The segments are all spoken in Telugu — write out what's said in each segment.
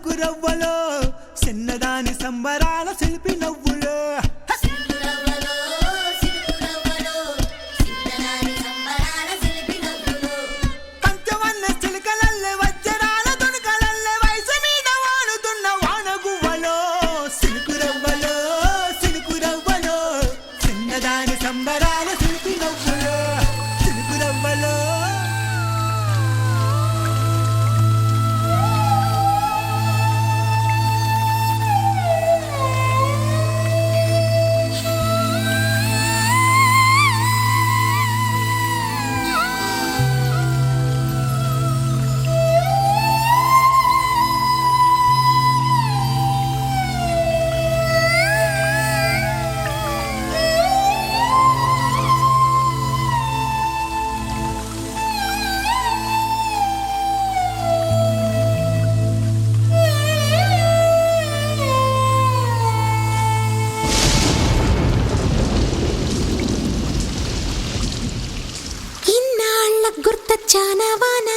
సిలుకు రవ్వలో చిన్నదాని సంబరాల శిల్పి నవ్వులో పంచవన్న చిలుకలల్లే వజ్రాల దునుకలల్లే వయసు మీద వాడుతున్న వానగువ్వలో సిలుకు రవ్వలో చిన్నదాని సంబరాల శిల్పి నవ్వులో సిలుకు రవ్వలో చానవానా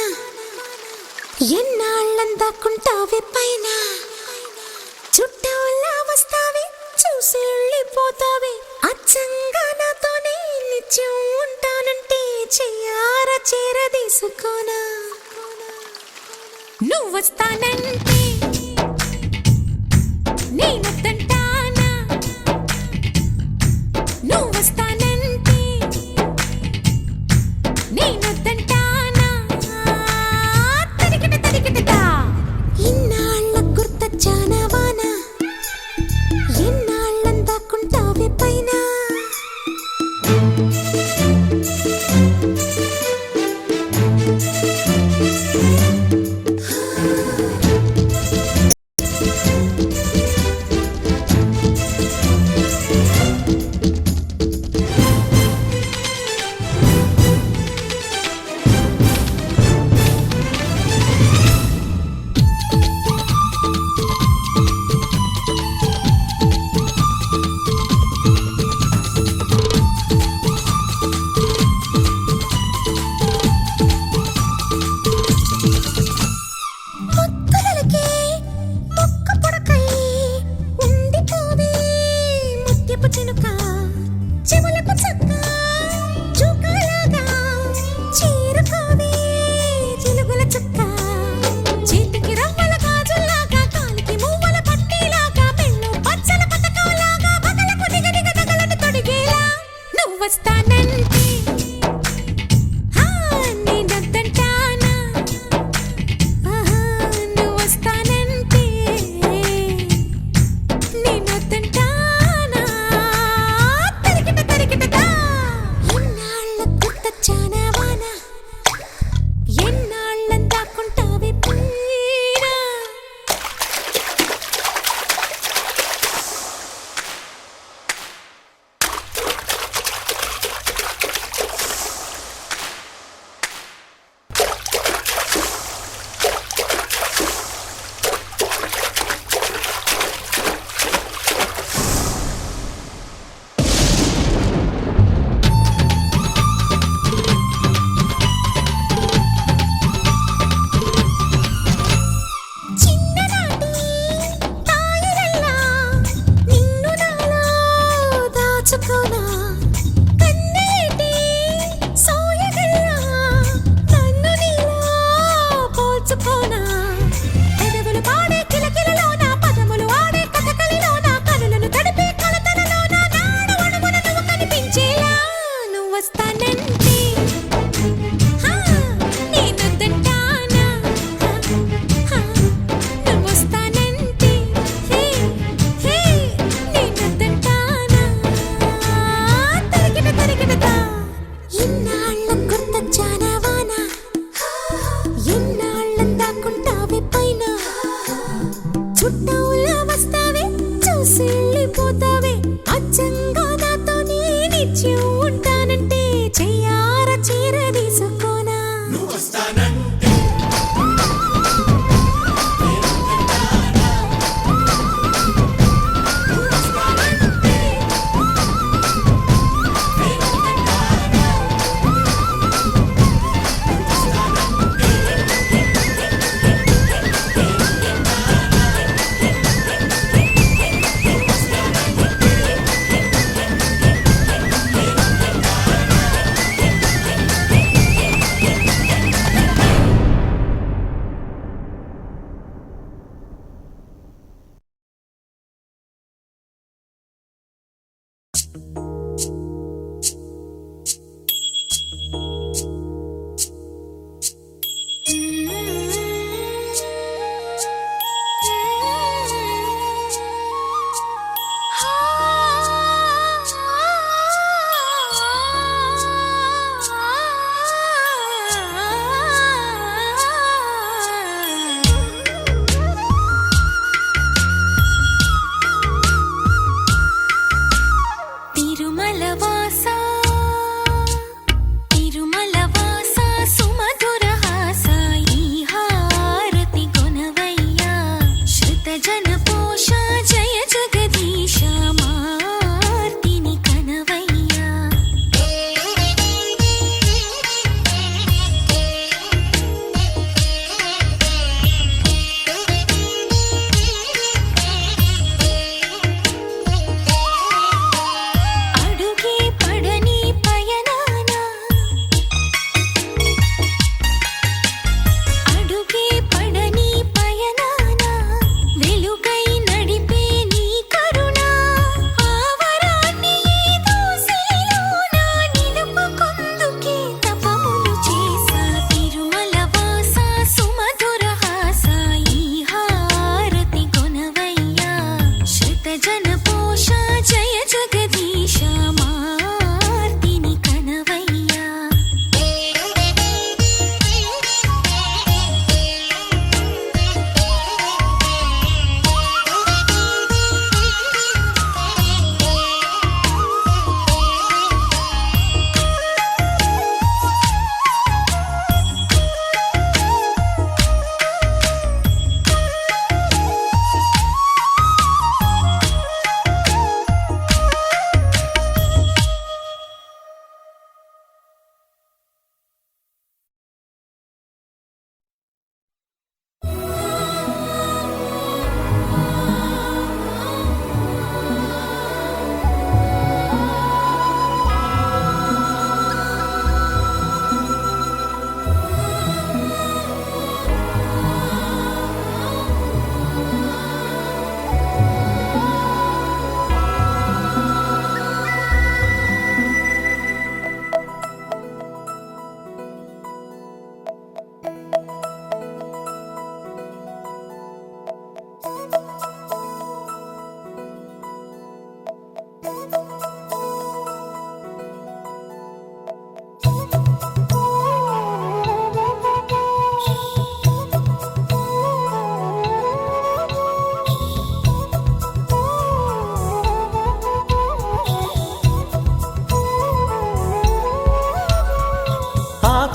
ఎన్నాళ్ళందాకుంటావే పైన చుట్టూలా వస్తావే చూసి వెళ్ళిపోతావే అచ్చంగా నాతోనే నిత్యం ఉంటానంటే చెయ్యారా చేరదీసుకోనా నువ్వు వస్తానంటే నేనొద్దంటానా నువ్వు వస్తానంటే నేనొద్దంటా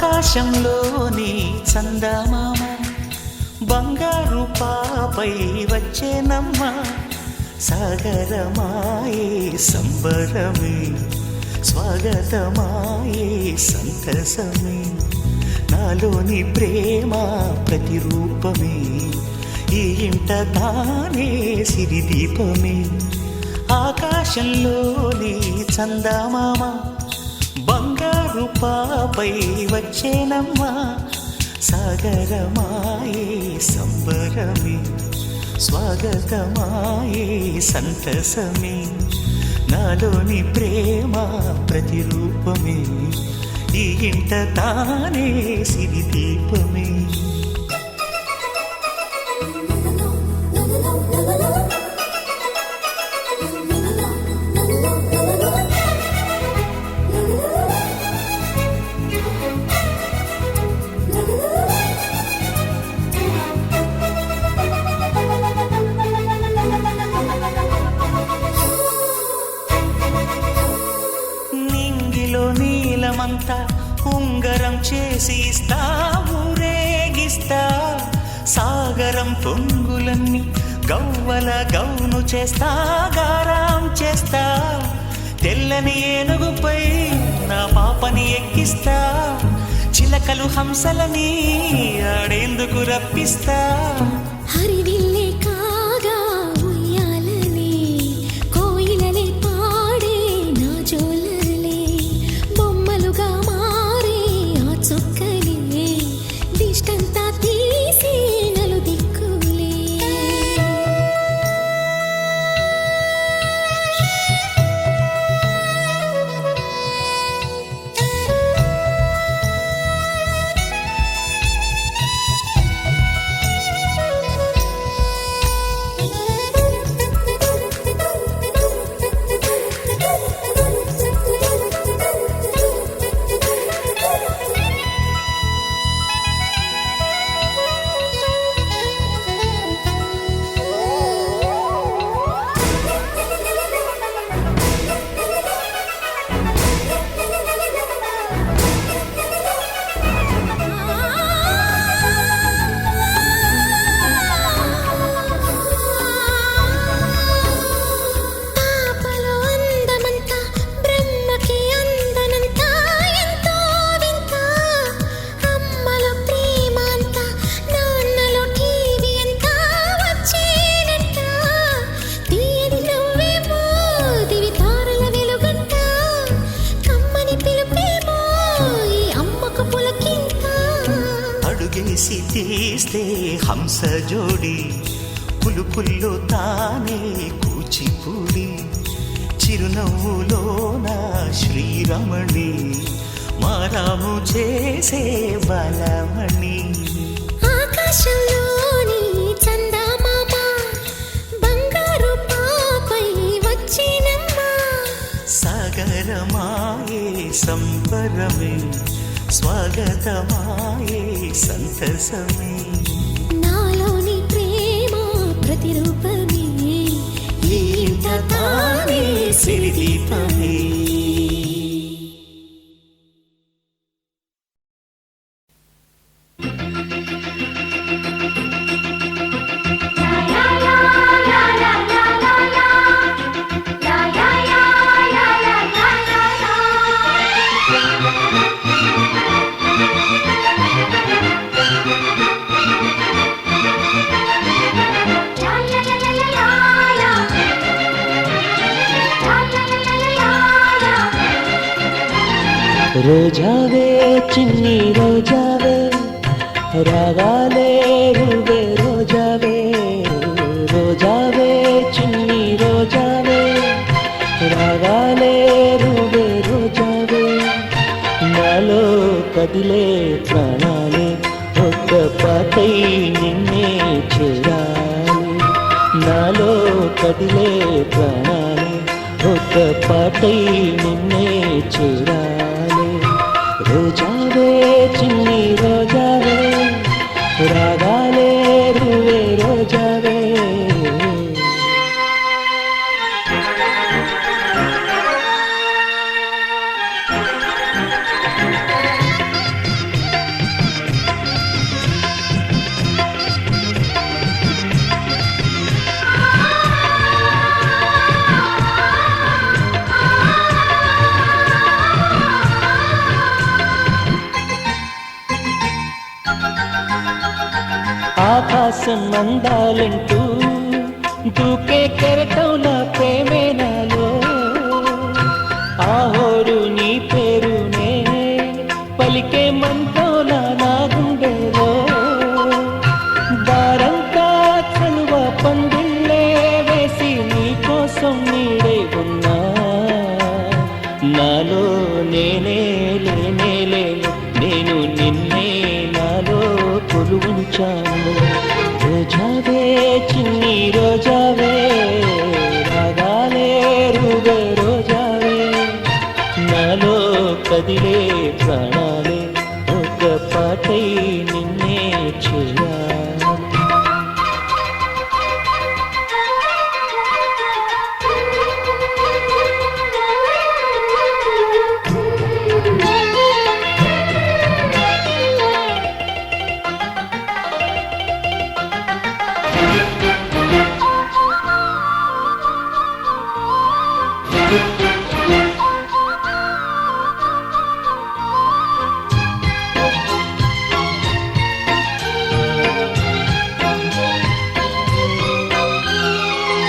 ఆకాశంలోని చందమామ బంగారు పాపై వచ్చేనమ్మ సాగరమాయే సంబరమే స్వాగతమాయే సంతసమే నాలోని ప్రేమ ప్రతిరూపమే ఈ ఇంట తానే సిరిదీపమే ఆకాశంలోని చందమామ బంగారు పాపై వచ్చేనమ్మా సాగరమాయే సంబరమే స్వాగతమాయే సంతసమే నాలోని ప్రేమ ప్రతిరూపమే ఈ ఇంట తానే సిరిదీపమే నీలమంతా ఉంగరం చేసి ఇస్తా ఊరేగిస్తా సాగరం పొంగులన్నీ గవ్వల గౌను చేస్తా గారాం చేస్తా తెల్లని ఏనుగుపై నా పాపని ఎక్కిస్తా చిలకలు హంసలని ఆడేందుకు రప్పిస్తా హరివిల్లే కాగా ఉయ్యాలలే కోయిలలే పాడే నా జోలలే బొమ్మలుగా మారే ఆ చొక్కలే దిష్టంతా తీసి నలు దిక్కులే జోడి పులుపుల్లో తానే కూచిపూడి చిరునవ్వులోన శ్రీరమణి మారాము చేసే బలమణి ఆకాశంలోని చందమామ బంగారు పాపై వచ్చినమ్మా సాగరమాయే సంబరమే స్వాగతమాయే సంతసమే నాలోని ప్రేమ ప్రతిరూపమే ఈ ఇంట తానే సిరిదీపమే రోజావే చిన్ని రోజావే రాగాలే రువే రోజావే రోజావే చిన్ని రోజావే రాగాలే రువే రోజావే నాలో కదిలే ప్రాణాలే ఒక్క పాటై నిన్నే చేరాలి నాలో కదిలే ప్రాణాలే ఒక్క పాటై నిన్నే చేరాలి రోజావే చిన్ని రోజావే రాగాలే రువే రోజావే ఆకాశం అందాలంటూ దూకే కెరటంలా ప్రేమే నాలో ఆహోరు నీ పేరునే పలికే మంటోలా నా గుండెలో దారంతా చలువ పందిళ్ళే వేసి నీ కోసం నీడే ఉన్నా నాలో నేనే లేనే లేను నేను నిన్నే నాలో కొలువుంచాను రోజావే చిన్ని రోజావే రాగాలే రువే రోజావే నాలో కదిలే ప్రాణాలే ఒక పాటై నిన్నే చేయాలి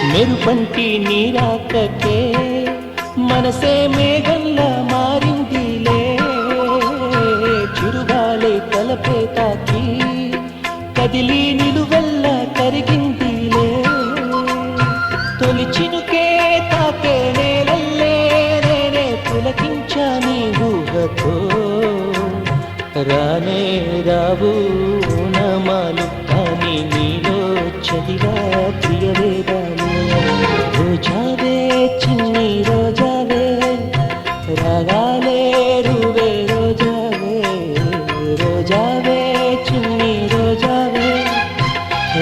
మెరుపంటి నీరాకకే మనసే మేఘంలా మారిందిలే చిరుగాలే తలపే తాకి కదిలి నిలువెల్లా కరిగిందిలే తొలి చినుకే తాకే నేలల్లే నేనే పులకించాని ఊహతో రానే రావు నమాలు కానీ నీలో చదివా ప్రియవేదాలు రోజావే చిన్ని రోజావే రాగాలే రువే రోజావే రోజావే చిన్ని రోజావే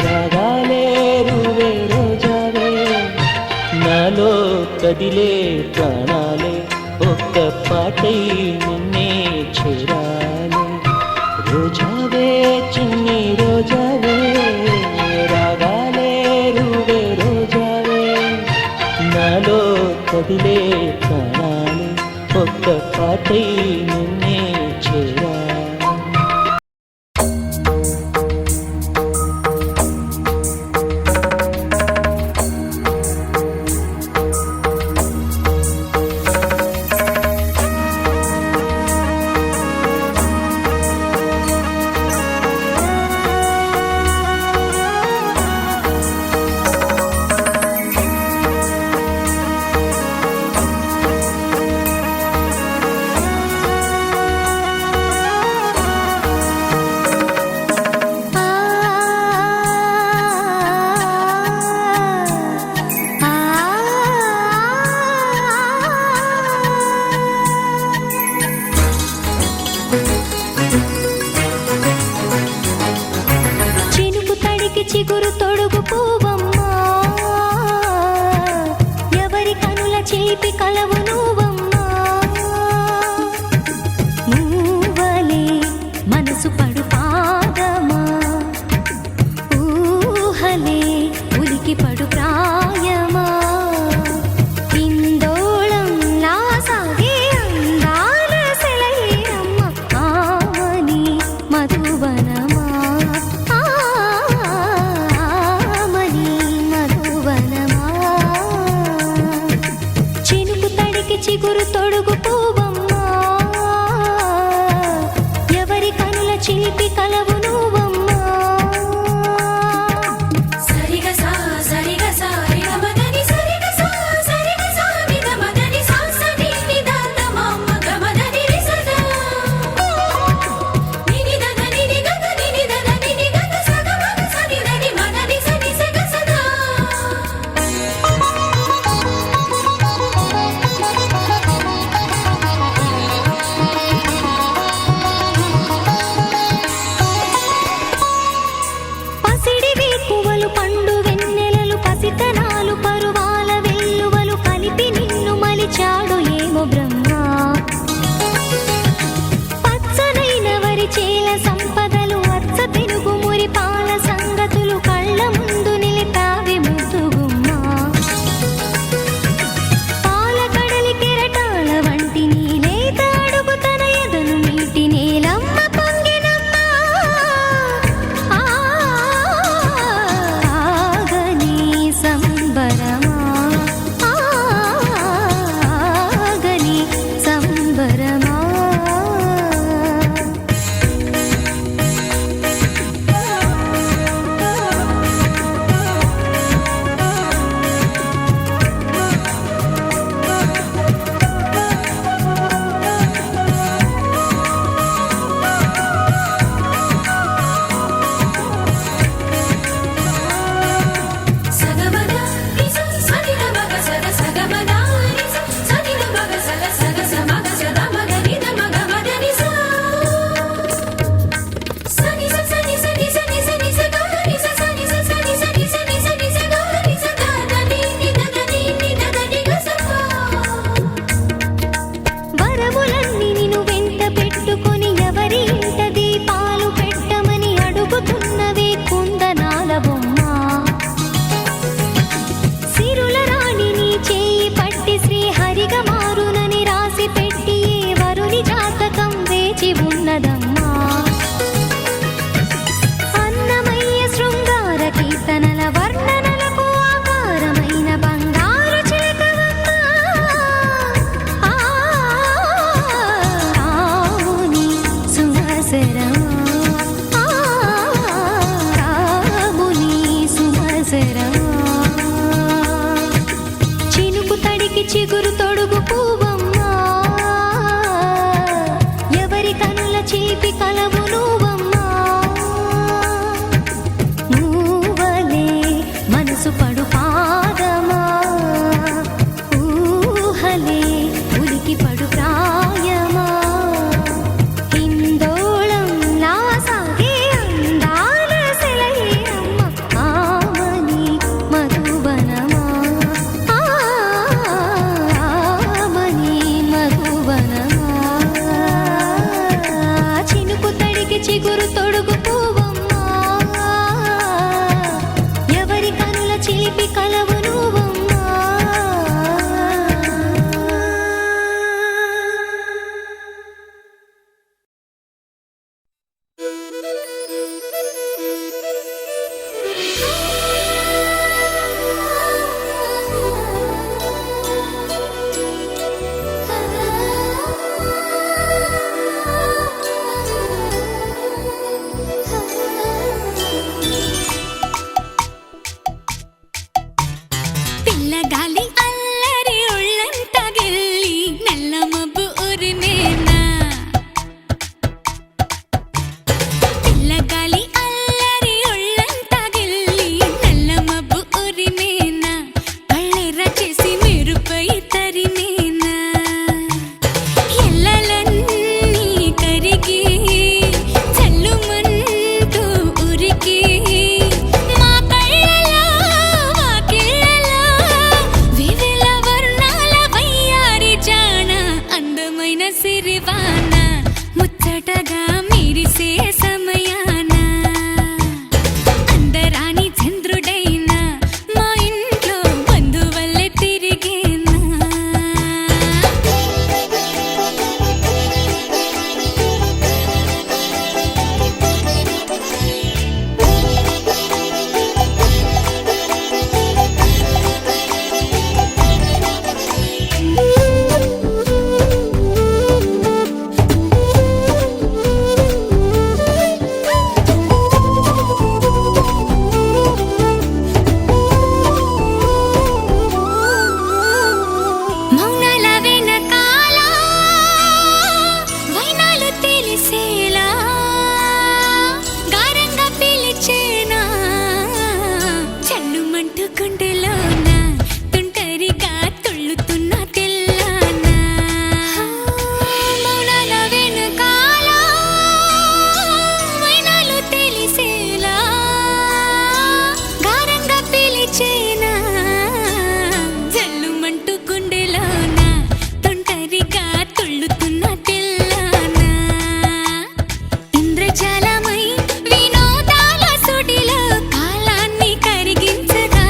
రాగాలే రువే రోజావే నాలో కదిలే ప్రాణాలే ఒక్క పాటై నిన్నే చేరాలి రోజావే చిన్ని రోజావే రాగాలే రువే రోజావే నాలో కదిలే ప్రాణాలే ఒక్క పాటై నిన్నే చేరాలి తొడుగు పువ్వమ్మా ఎవరి కనుల చిలిపి కలవు నువ్వమ్మా మూవలే మనసు పడు పాదమా ఊహలే ఉలికి పడు ప్రాయమా ఇందోళం లాసాగే అందాల సెలయేరమ్మ ఆమని మధువనమా ఆమని మధువనమా చినుకు తడికి చిగురు తొడుగు పువ్వమ్మా ఎవరి కనుల చిలిపి కలవు నువ్వమ్మా సరిగ సా సరిగ సా రిగమదని సరిగ సా సరిగ సా నిదమదని సా సని నిదాత మమ్మ గమదని రిసదా నినిదద నినిగద నినిదద నినిగద సగమగ సనిదని మనని సని సగ సదా పసిడి వేకువలు పండు వెన్నెలలు పసితనాలు పరువాల వెల్లువలు కలిపి నిన్ను మలిచాడు ఏమో బ్రహ్మ పచ్చనైన వరి చేల సంపదలు అచ్చ తెలుగు మురి పాల సంగతులు కళ్ళ ముందు నిలిపావి ముద్దుగుమ్మ పాల కడలి కెరటాల వంటి నీలేత అడుగు తన ఎదను నీటి నేలమ్మ పొంగినమ్మ ఆగని సంబరమా ఆగని సంబరమా సగమగ రిస సనిదమగ సగ సగమగ రిస సనిదమగ సగ సగ సమగ సదమగ నిదమగ మదని సా సని స సని సని సని సని స గ రిస సని స సని సని సని సని స గ రిస ద ని నిదద ని నిదద ని గ స పా వరములన్నీ నిన్ను వెంట పెట్టుకొని ఎవరి ఇంట దీపాలు పెట్టమని అడుగుతున్నవే కుందనాల బొమ్మ సిరుల రాణిని చేయి పట్టి శ్రీహరిగా మారునని రాసి పెట్టి ఏ వరుని జాతకం వేచి ఉన్నదమ్మా అన్నమయ్య శృంగార కీర్తనల వర్ణనలకు ఆకారమైన బంగారు చిలకవమ్మ రాముని సుమసరమా రాముని సుమసరమా చినుకు తడికి చిగురు తొడుగు పువ్వమ్మా ఎవరి కనుల చిలిపి కలవు నువ్వమ్మా మూవలే మనసు పడు పాదమా ఊహలే ఉలికి పడు ప్రాయమా ఇందోళం లాసాగే అందాల సెలయేరమ్మ ఆమని మధువనమా ఆమని మధువనమా చినుకు తడికి చిగురు తొడుగు పువ్వమ్మా ఎవరి కనుల చిలిపి కలవు నువ్వమ్మా గుండెలోన తుంటరిగా తుళ్ళుతున్న తెల్లాన మౌనాల వెనకాల వైనాలు తెలిసేలా గారంగా పిలిచేనా జల్లుమంటూ గుండెలోన తుంటరిగా తుళ్ళుతున్న తెల్లాన ఇంద్రజాలమై వినోదాల సుడిలో కాలాన్ని కరిగించగా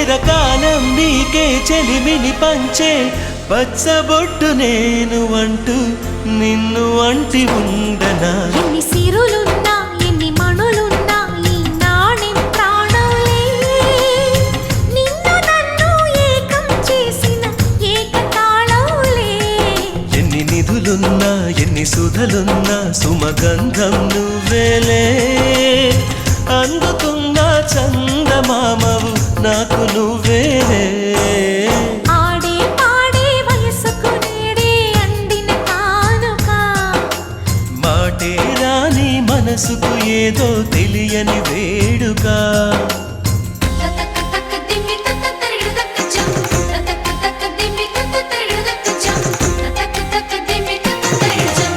చిరకాలం నీకే చెలిమిని పంచే పచ్చబొట్టు నేను అంటూ నిన్ను అంటి ఉండనా ఎన్ని సిరులున్నా ఎన్ని మణులున్నా ఈ నాణెం ప్రాణంలే నిన్ను నన్ను ఏకం చేసిన ఏకతాళంలే ఎన్ని నిధులున్నా ఎన్ని సుధలున్నా సుమగంధం నువ్వేలే అందుకున్న చందమామవు నాకు నువ్వేలే ఆడే పాడే వయసుకు నేడే అందిన కానుక మాటే రాని మనసుకు ఏదో తెలియని వేడుక తతక తక దిమ్మి తత తరిడు తక చం తతక తక దిమ్మి తత తరిడు తక చం తతక తక దిమ్మి తత తరిడు చం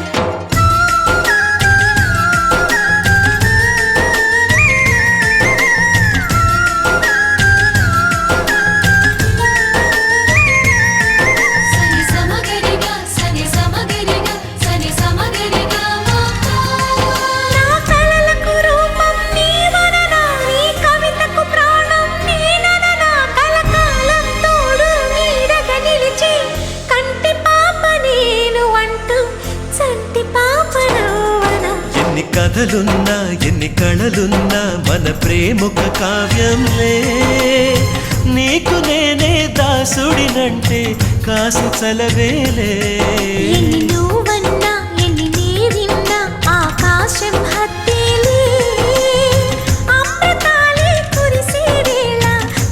సని సమగరిగా సని సమగరిగా మాతా నా కలలకు రూపం నీవననా నీ కవితకు ప్రాణం నేనననా కలకాలం తోడు నీడగా నిలిచి కంటి పాప నేను అంటూ చంటి పాప నవ్వనా ఎన్ని కథలున్నా ఎన్ని కళలున్నా మన ప్రేమొక కావ్యంలే నీకు నేనే దాసుడినంటే కాసు చలవేలే ఎన్ని నువ్వన్నా ఎన్ని నీవిన్నా ఆకాశం హత్తేలే అమృతాలే కురిసే వేళ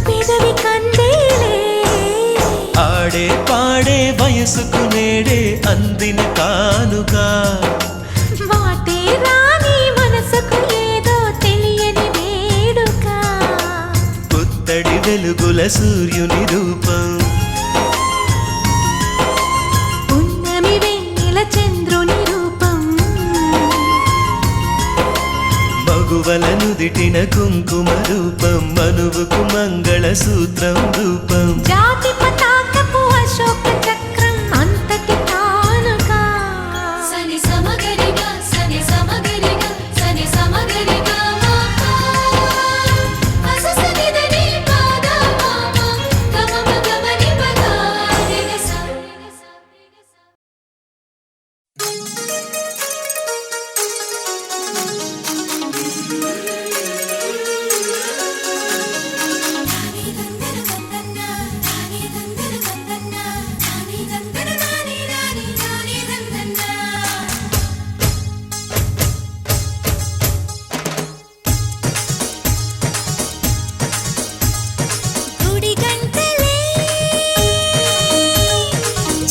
పెదవి కందేలే ఆడే పాడే వయసుకు నేడే అందిన కానుక వాటే రాని మనసుకు ఏదో తెలియని వేడుక పుత్తడి వెలుగుల సూర్యుని రూపం పున్నమి వెన్నెల చంద్రుని రూపం మగువల నుదిటిన కుంకుమ రూపం మనువుకు మంగళ సూత్రం రూపం జాతి పతాకపు అశోక చక్రం అంతటి కానుక సని సమగరిగా సని సమగరిగా సని సమగరిగా మాతా అససని దని పాదా మామా గమమ గమని పదా రిగసా నాని దందన దందన నాని దందన దందన నాని దందన నాని నాని నాని దందన గుడి గంటలే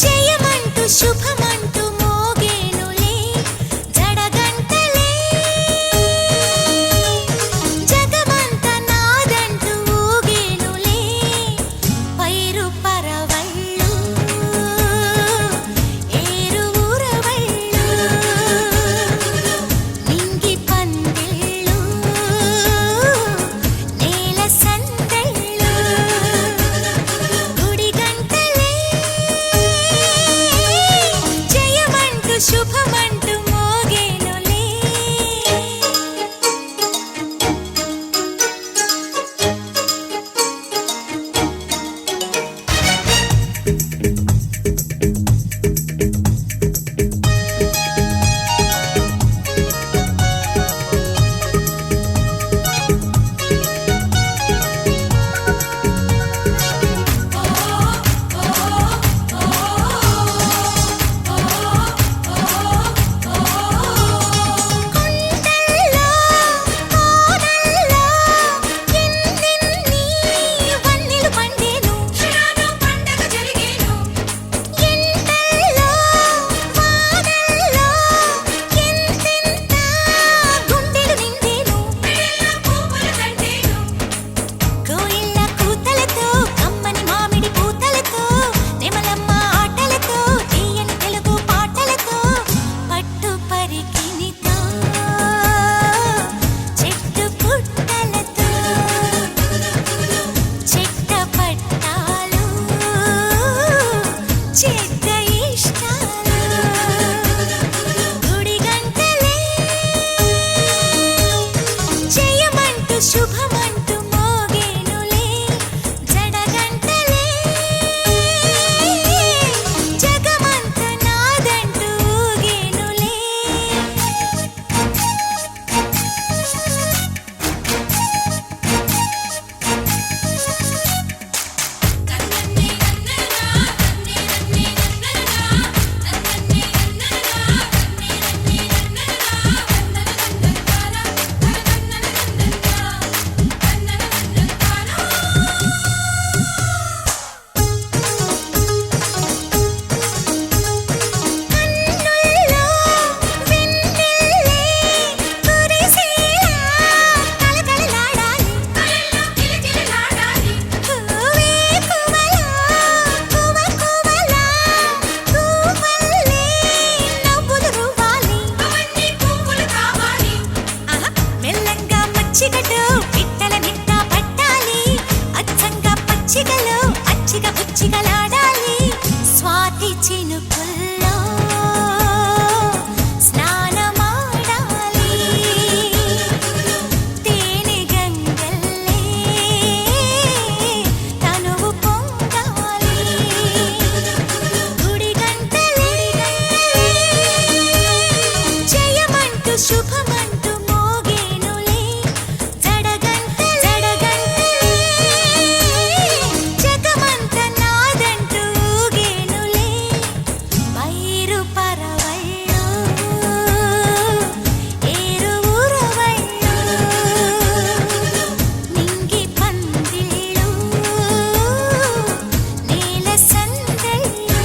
జయమంటూ శుభమంటూ మోగేనులే జడగంటలే జగమంత నాదంటూ ఊగేనులే పైరు పరవళ్ళు ఏరు ఊరవళ్ళు నింగి పందిళ్ళు నేల సందళ్ళు గుడి గంటలే శుభమంటూ మోగేనులే జడగంట జడగంటలే జగమంత నాదంటూ ఊగేనులే పైరు పరవళ్ళు ఏరు ఊరవళ్ళు నింగి పందిళ్ళు నేల సందళ్ళు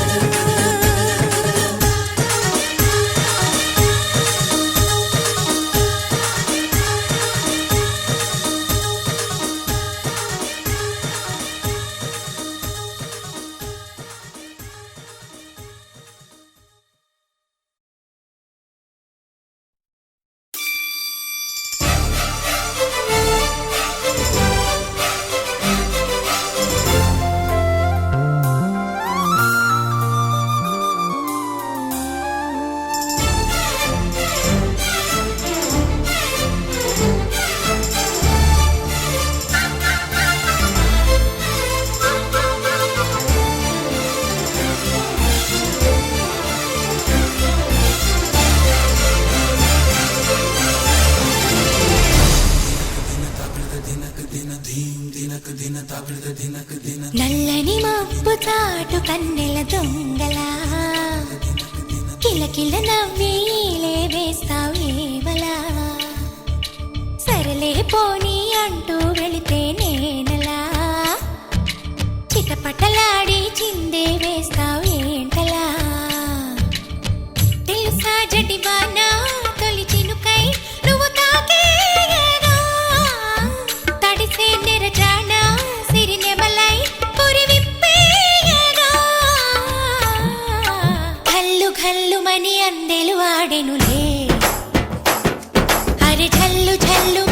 నల్లని మబ్బు చాటు కన్నెల దొంగలా కిలకిల నవ్వేలే వేస్తావు ఏవలా సరలే పోనీ అంటూ వెళితే నేనలా చిటపటలాడి చిందే వేస్తావు ఏంటలా తెలుసా జడివానా తొలి చినుకై నువ్వు తాకేయగా తడిసే నెరజానా సిరినెమలై పురి విప్పేయగా ఘల్లు ఘల్లుమని అందెలు ఆడెనులే అరె ఝల్లు ఝల్లు